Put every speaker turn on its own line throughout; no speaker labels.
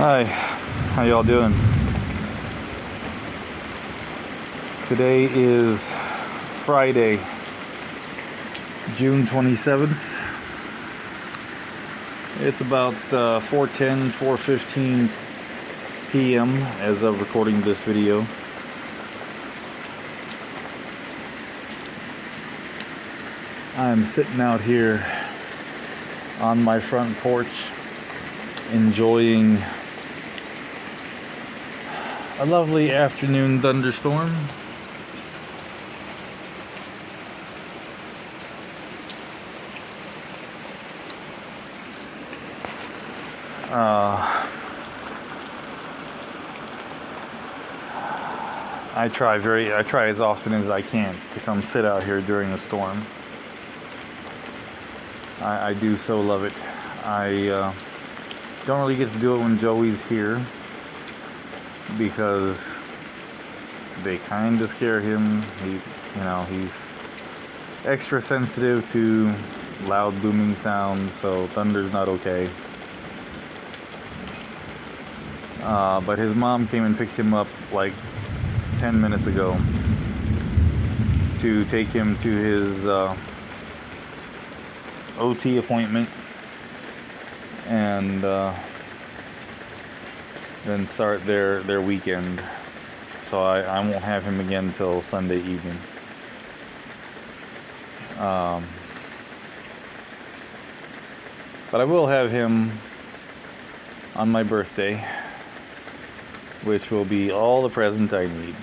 Hi, how y'all doing? Today is Friday, June 27th. It's about 4:15 p.m. as of recording this video. I'm sitting out here on my front porch enjoying a lovely afternoon thunderstorm. I try as often as I can to come sit out here during a storm. I do so love it. I don't really get to do it when Joey's here because they kind of scare him. He's extra sensitive to loud booming sounds, so thunder's not okay. But his mom came and picked him up like 10 minutes ago to take him to his OT appointment and then start their weekend. So I won't have him again until Sunday evening. But I will have him on my birthday, which will be all the present I need.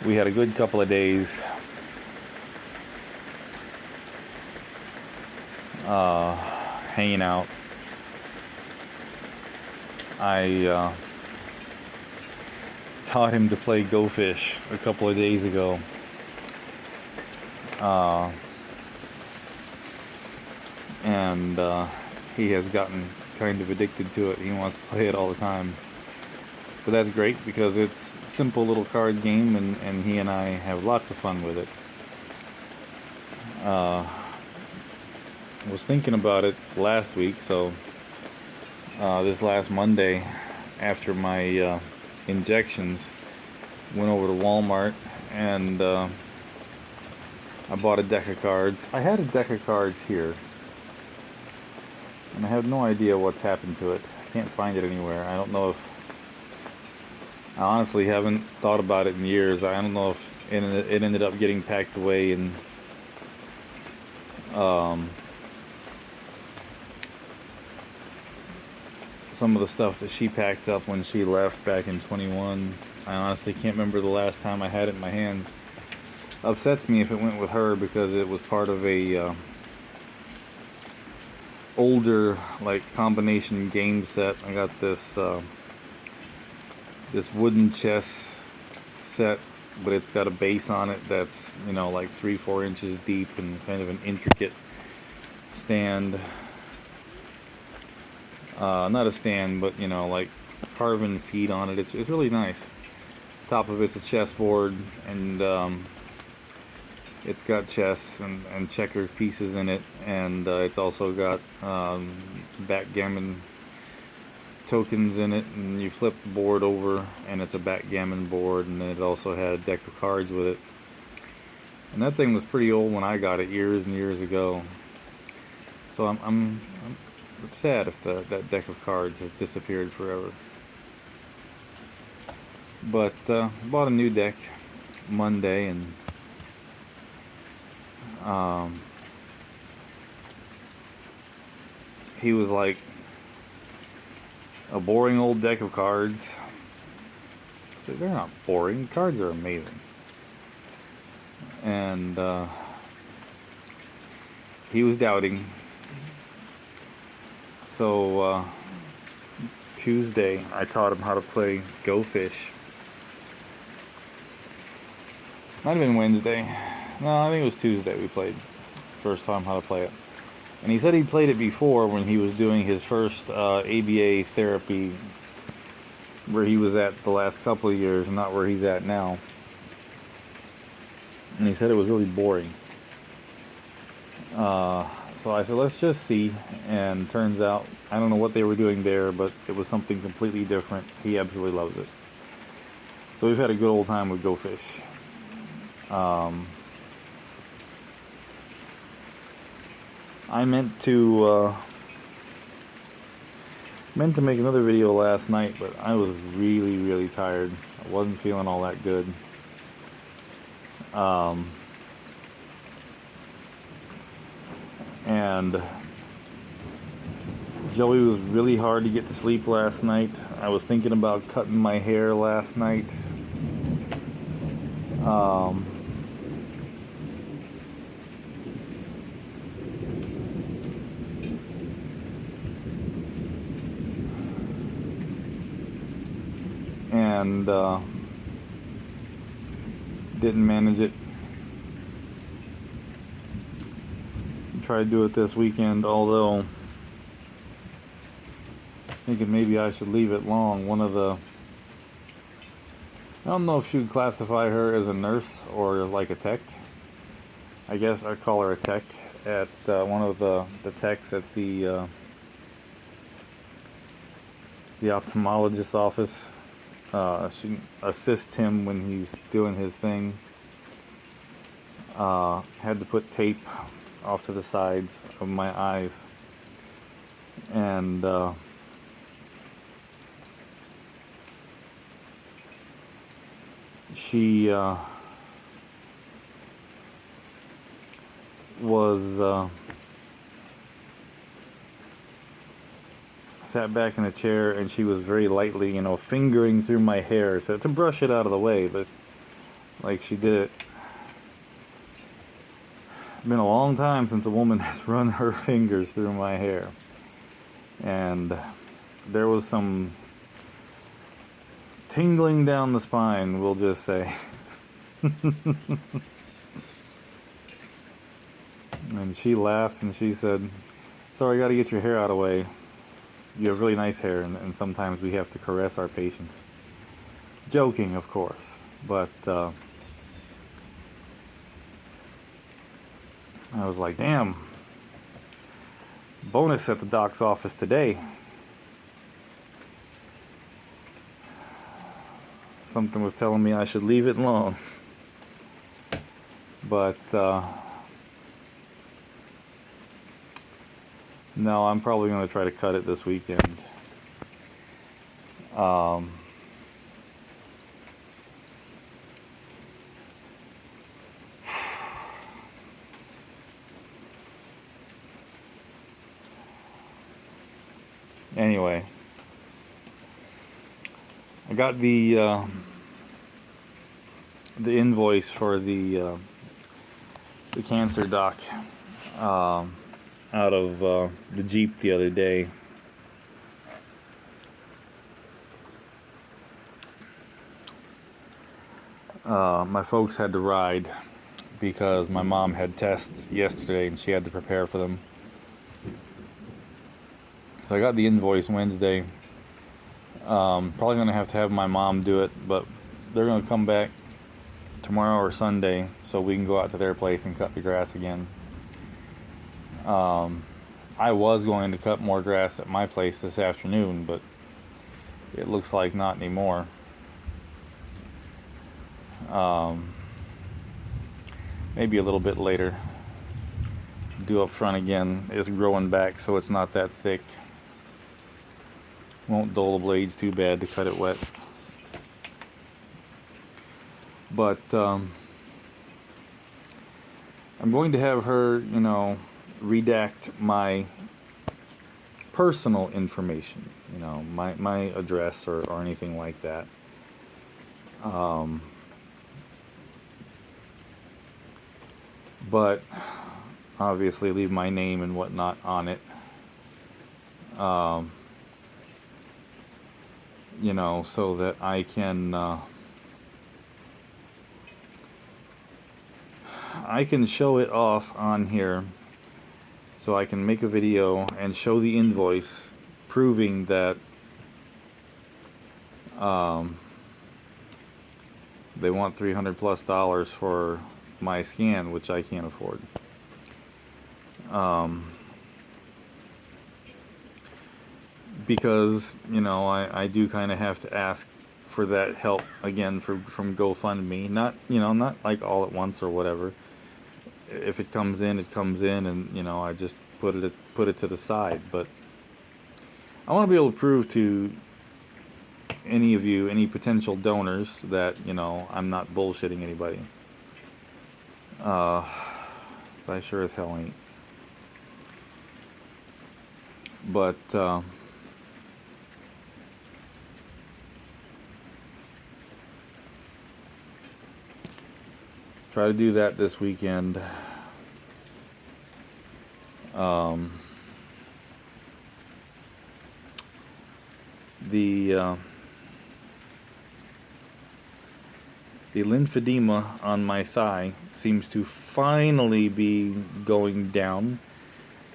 We had a good couple of days hanging out. I taught him to play Go Fish a couple of days ago. And he has gotten kind of addicted to it. He wants to play it all the time. But that's great because it's a simple little card game, and he and I have lots of fun with it. I was thinking about it last week, so this last Monday after my injections, went over to Walmart and I bought a deck of cards. I had a deck of cards here, and I have no idea what's happened to it. I can't find it anywhere. I don't know if... I honestly haven't thought about it in years. I don't know if it ended up getting packed away in some of the stuff that she packed up when she left back in 21. I honestly can't remember the last time I had it in my hands. Upsets me if it went with her because it was part of a older like combination game set. I got this this wooden chess set, but it's got a base on it that's, like 3-4 inches deep and kind of an intricate stand. Not a stand, but like carving feet on it. It's really nice. Top of it's a chessboard, and it's got chess and checkers pieces in it, and it's also got backgammon tokens in it, and you flip the board over and it's a backgammon board, and then it also had a deck of cards with it. And that thing was pretty old when I got it years and years ago, so I'm sad if that deck of cards has disappeared forever. But bought a new deck Monday, and he was like, a boring old deck of cards. So they're not boring. Cards are amazing. And he was doubting. So Tuesday, I taught him how to play Go Fish. Might have been Wednesday. No, I think it was Tuesday we played. First time how to play it. And he said he'd played it before when he was doing his first ABA therapy, where he was at the last couple of years, and not where he's at now. And he said it was really boring. So I said, let's just see. And turns out, I don't know what they were doing there, but it was something completely different. He absolutely loves it. So we've had a good old time with Go Fish. I meant to make another video last night, but I was really tired. I wasn't feeling all that good. And Joey was really hard to get to sleep last night. I was thinking about cutting my hair last night. And didn't manage it. Tried to do it this weekend, although thinking maybe I should leave it long. I don't know if she would classify her as a nurse or like a tech. I guess I'd call her a tech at one of the techs at the ophthalmologist's office. She assists him when he's doing his thing. Had to put tape off to the sides of my eyes, and she was sat back in a chair, and she was very lightly, fingering through my hair to brush it out of the way, but like she did it. It's been a long time since a woman has run her fingers through my hair, and there was some tingling down the spine, we'll just say. And she laughed and she said, "Sorry, I gotta get your hair out of the way. You have really nice hair, and sometimes we have to caress our patients." Joking, of course, but I was like, damn, bonus at the doc's office today. Something was telling me I should leave it alone. But no, I'm probably going to try to cut it this weekend. Anyway, I got the invoice for the cancer doc out of the Jeep the other day. My folks had to ride because my mom had tests yesterday and she had to prepare for them. So I got the invoice Wednesday. Probably going to have my mom do it, but they're going to come back tomorrow or Sunday so we can go out to their place and cut the grass again. I was going to cut more grass at my place this afternoon, but it looks like not anymore. Maybe a little bit later. Do up front again. It's growing back, so it's not that thick. Won't dull the blades too bad to cut it wet. But I'm going to have her, redact my personal information, my address or anything like that. But obviously leave my name and whatnot on it. So that I can show it off on here, so I can make a video and show the invoice proving that they want $300+ for my scan, which I can't afford. Because, I do kind of have to ask for that help again from GoFundMe. Not, not like all at once or whatever. If it comes in, it comes in, and I just put it to the side. But I want to be able to prove to any of you, any potential donors, that I'm not bullshitting anybody. So I sure as hell ain't. But try to do that this weekend. The lymphedema on my thigh seems to finally be going down.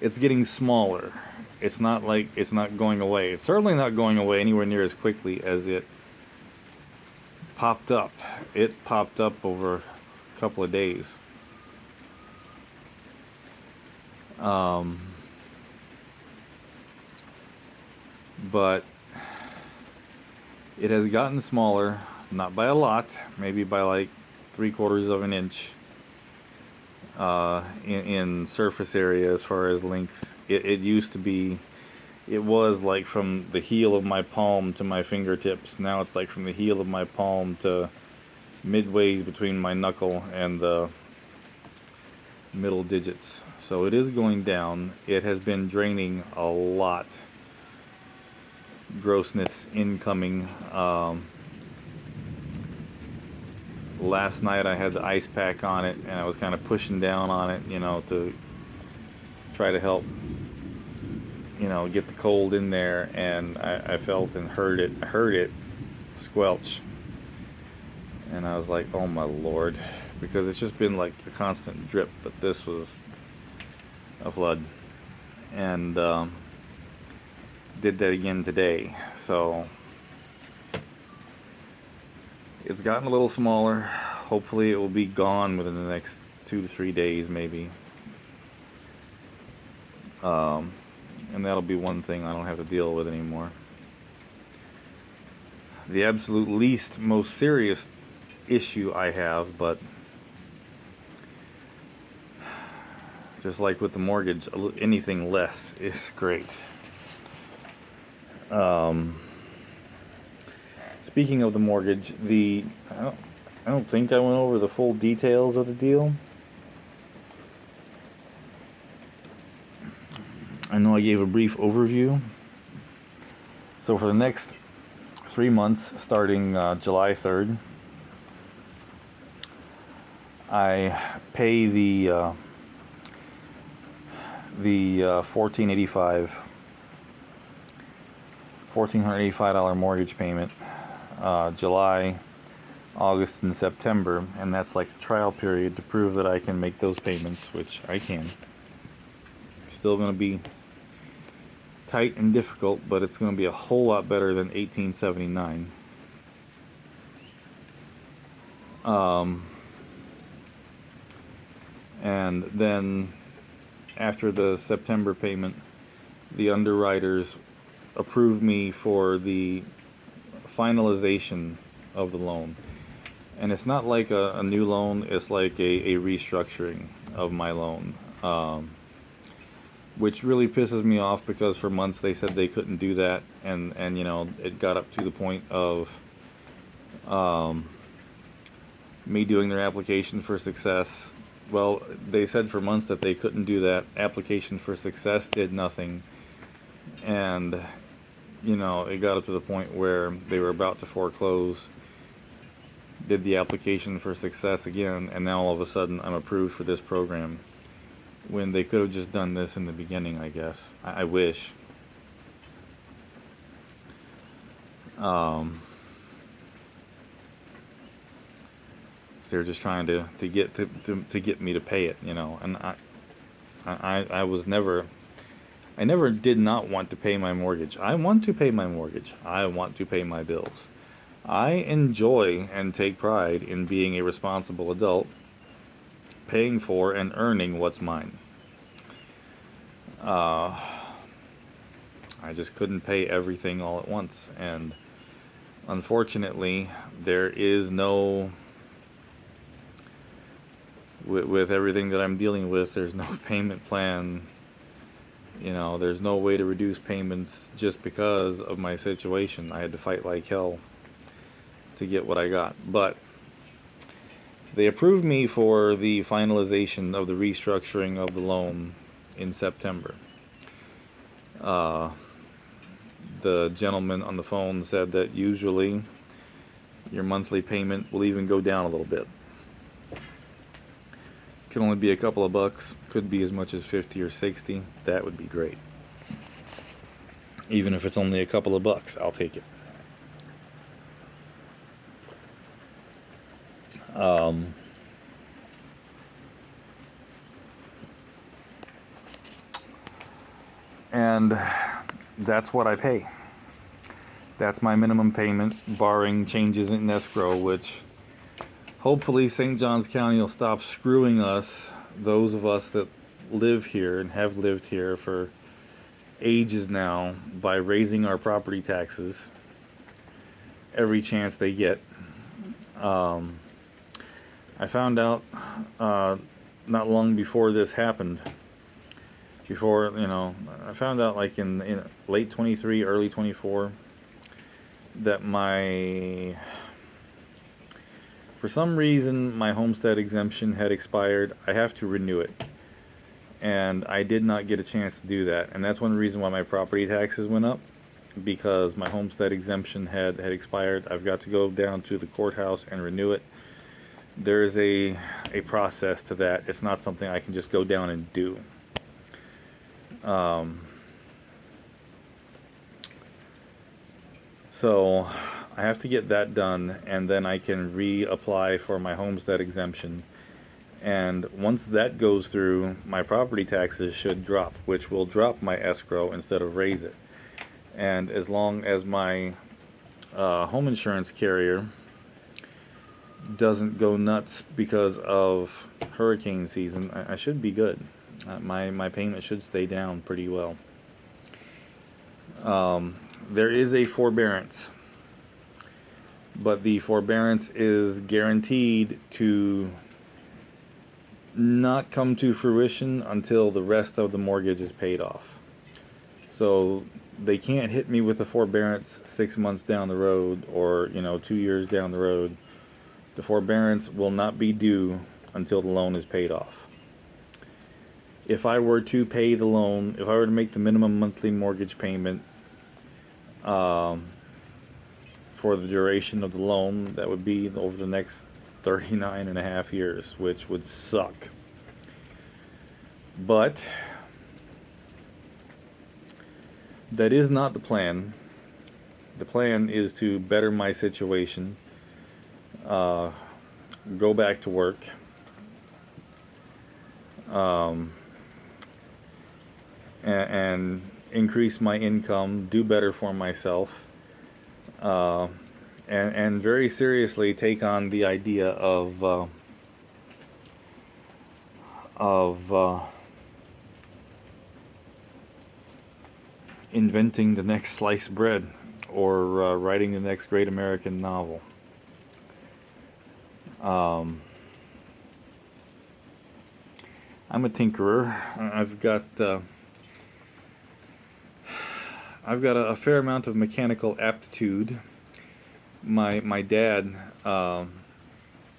It's getting smaller. It's not like it's not going away. It's certainly not going away anywhere near as quickly as it popped up. It popped up over a couple of days. But it has gotten smaller, not by a lot, maybe by like 3/4 of an inch in surface area as far as length. It used to be, it was like from the heel of my palm to my fingertips. Now it's like from the heel of my palm to midways between my knuckle and the middle digits. So it is going down. It has been draining a lot. Grossness incoming. Last night I had the ice pack on it, and I was kind of pushing down on it, to try to help, get the cold in there, and I felt and heard it squelch. And I was like, oh my Lord, because it's just been like a constant drip, but this was a flood. And did that again today. So it's gotten a little smaller. Hopefully it will be gone within the next 2 to 3 days, maybe. And that'll be one thing I don't have to deal with anymore. The absolute least, most serious issue I have, but just like with the mortgage, anything less is great. Speaking of the mortgage, I don't think I went over the full details of the deal. I know I gave a brief overview. So for the next 3 months, starting July 3rd, I pay the $1,485 mortgage payment, July, August, and September, and that's like a trial period to prove that I can make those payments, which I can. Still going to be tight and difficult, but it's going to be a whole lot better than $1,879. And then after the September payment, the underwriters approved me for the finalization of the loan. And it's not like a new loan, it's like a restructuring of my loan. Which really pisses me off, because for months they said they couldn't do that, and it got up to the point of me doing their application for success. Well, they said for months that they couldn't do that. Application for success did nothing, and it got up to the point where they were about to foreclose. Did the application for success again, and now all of a sudden I'm approved for this program, when they could have just done this in the beginning, I guess. I wish. They're just trying to get me to pay it, and I never did not want to pay my mortgage. I want to pay my mortgage. I want to pay my bills. I enjoy and take pride in being a responsible adult, paying for and earning what's mine. Uh, I just couldn't pay everything all at once, and unfortunately, there is no, with everything that I'm dealing with, there's no payment plan. You know, there's no way to reduce payments just because of my situation. I had to fight like hell to get what I got. But they approved me for the finalization of the restructuring of the loan in September. The gentleman on the phone said that usually your monthly payment will even go down a little bit. Can only be a couple of bucks, could be as much as 50 or 60. That would be great. Even if it's only a couple of bucks, I'll take it. And that's what I pay. That's my minimum payment, barring changes in escrow, which hopefully St. Johns County will stop screwing us, those of us that live here and have lived here for ages now, by raising our property taxes every chance they get. I found out not long before this happened, I found out like in late 23, early 24, that for some reason, my homestead exemption had expired. I have to renew it. And I did not get a chance to do that. And that's one reason why my property taxes went up, because my homestead exemption had expired. I've got to go down to the courthouse and renew it. There is a process to that. It's not something I can just go down and do. So I have to get that done, and then I can reapply for my homestead exemption. And once that goes through, my property taxes should drop, which will drop my escrow instead of raise it. And as long as my home insurance carrier doesn't go nuts because of hurricane season, I should be good. My payment should stay down pretty well. There is a forbearance, but the forbearance is guaranteed to not come to fruition until the rest of the mortgage is paid off. So they can't hit me with a forbearance 6 months down the road, or 2 years down the road. The forbearance will not be due until the loan is paid off. If I were to pay the loan, if I were to make the minimum monthly mortgage payment for the duration of the loan, that would be over the next 39 and a half years, which would suck. But that is not the plan. The plan is to better my situation, go back to work, and increase my income, do better for myself, and very seriously take on the idea of inventing the next sliced bread, or writing the next great American novel. I'm a tinkerer. I've got a fair amount of mechanical aptitude. My dad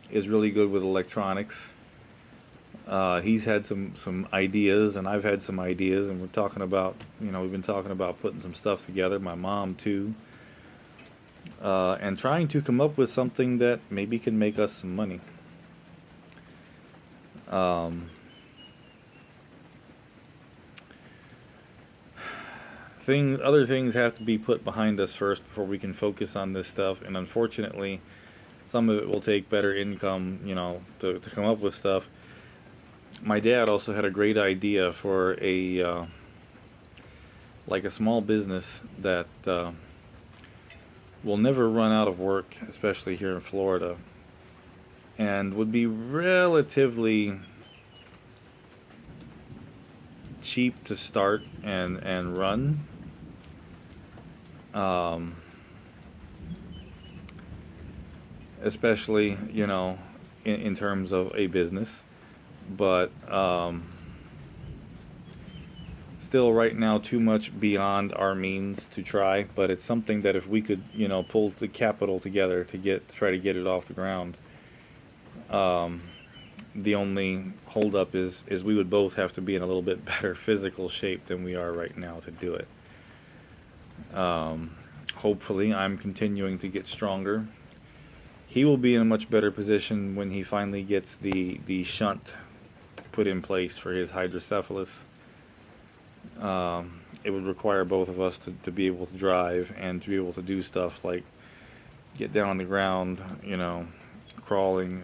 is really good with electronics. He's had some ideas, and I've had some ideas, and we've been talking about putting some stuff together. My mom too, and trying to come up with something that maybe can make us some money. Other things have to be put behind us first before we can focus on this stuff, and unfortunately, some of it will take better income, to come up with stuff. My dad also had a great idea for a small business that will never run out of work, especially here in Florida, and would be relatively cheap to start and run. Um, Especially, in terms of a business. But still, right now, too much beyond our means to try. But it's something that if we could, pull the capital together to try to get it off the ground. The only holdup is we would both have to be in a little bit better physical shape than we are right now to do it. Hopefully, I'm continuing to get stronger. He will be in a much better position when he finally gets the shunt put in place for his hydrocephalus. It would require both of us to be able to drive and to be able to do stuff like get down on the ground, crawling,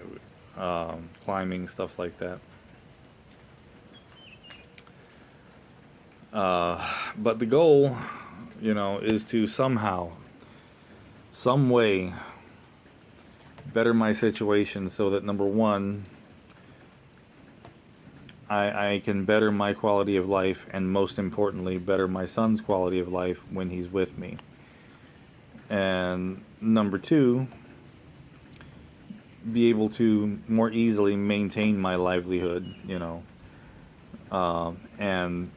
climbing, stuff like that. But the goal, is to somehow, some way, better my situation so that, number one, I can better my quality of life, and most importantly, better my son's quality of life when he's with me. And number two, be able to more easily maintain my livelihood, and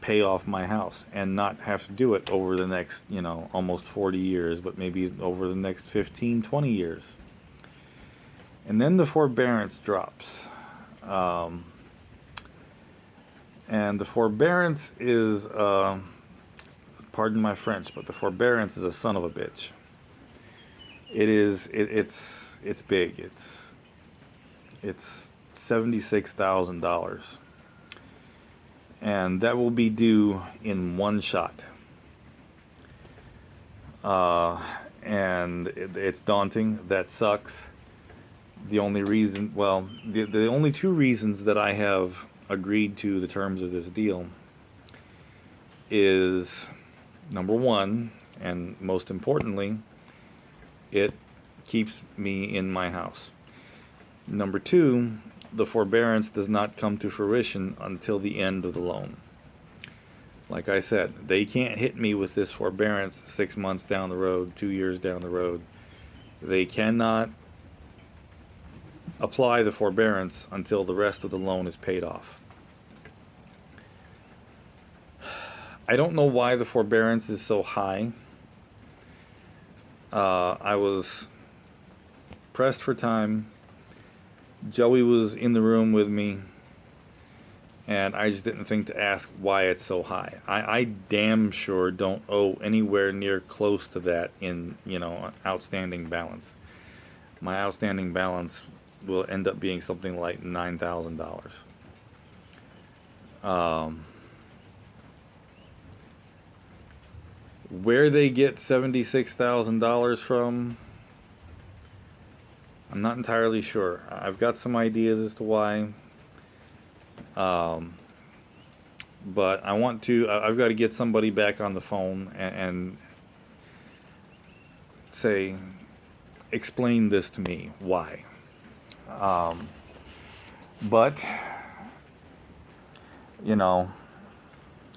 pay off my house and not have to do it over the next, almost 40 years, but maybe over the next 15, 20 years. And then the forbearance drops. And the forbearance is, pardon my French, but the forbearance is a son of a bitch. It's big. It's $76,000. And that will be due in one shot. And it's daunting. That sucks. The only reason, the only two reasons that I have agreed to the terms of this deal is, number one, and most importantly, it keeps me in my house. Number two, the forbearance does not come to fruition until the end of the loan. Like I said, they can't hit me with this forbearance 6 months down the road, 2 years down the road. They cannot apply the forbearance until the rest of the loan is paid off. I don't know why the forbearance is so high. I was pressed for time. Joey was in the room with me, and I just didn't think to ask why it's so high. I damn sure don't owe anywhere near close to that in, outstanding balance. My outstanding balance will end up being something like $9,000. Where they get $76,000 from, I'm not entirely sure. I've got some ideas as to why. But I've got to get somebody back on the phone and explain this to me, why. But,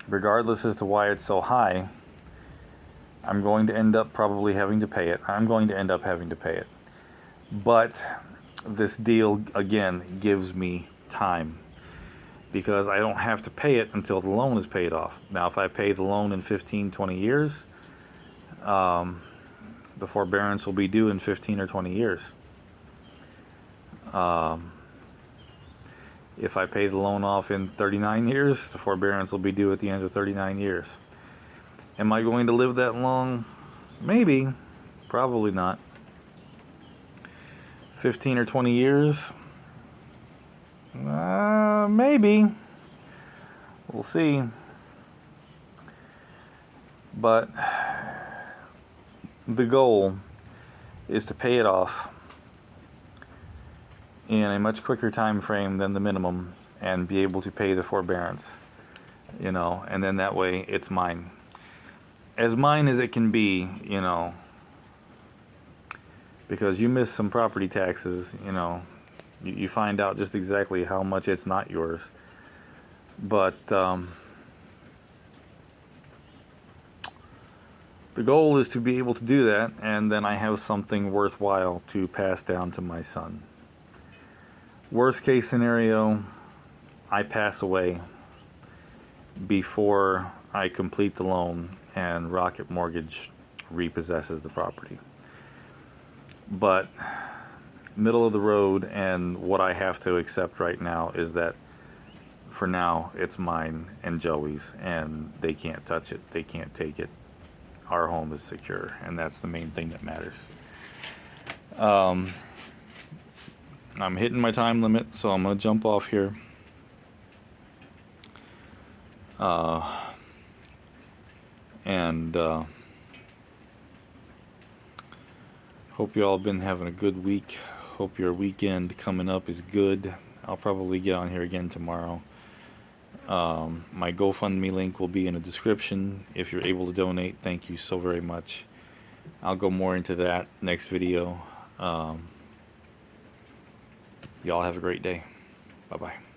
regardless as to why it's so high, I'm going to end up probably having to pay it. But this deal, again, gives me time, because I don't have to pay it until the loan is paid off. Now, if I pay the loan in 15, 20 years, the forbearance will be due in 15 or 20 years. If I pay the loan off in 39 years, the forbearance will be due at the end of 39 years. Am I going to live that long? Maybe. Probably not. 15 or 20 years? Maybe. We'll see. But the goal is to pay it off in a much quicker time frame than the minimum and be able to pay the forbearance, and then that way it's mine. As mine as it can be, because you miss some property taxes, you find out just exactly how much it's not yours. But the goal is to be able to do that, and then I have something worthwhile to pass down to my son. Worst case scenario, I pass away before I complete the loan and Rocket Mortgage repossesses the property. But middle of the road, and what I have to accept right now is that for now it's mine and Joey's, and they can't touch it, they can't take it. Our home is secure, and that's the main thing that matters. I'm hitting my time limit, so I'm gonna jump off here. Hope you all have been having a good week. Hope your weekend coming up is good. I'll probably get on here again tomorrow. My GoFundMe link will be in the description. If you're able to donate, thank you so very much. I'll go more into that next video. Y'all have a great day. Bye-bye.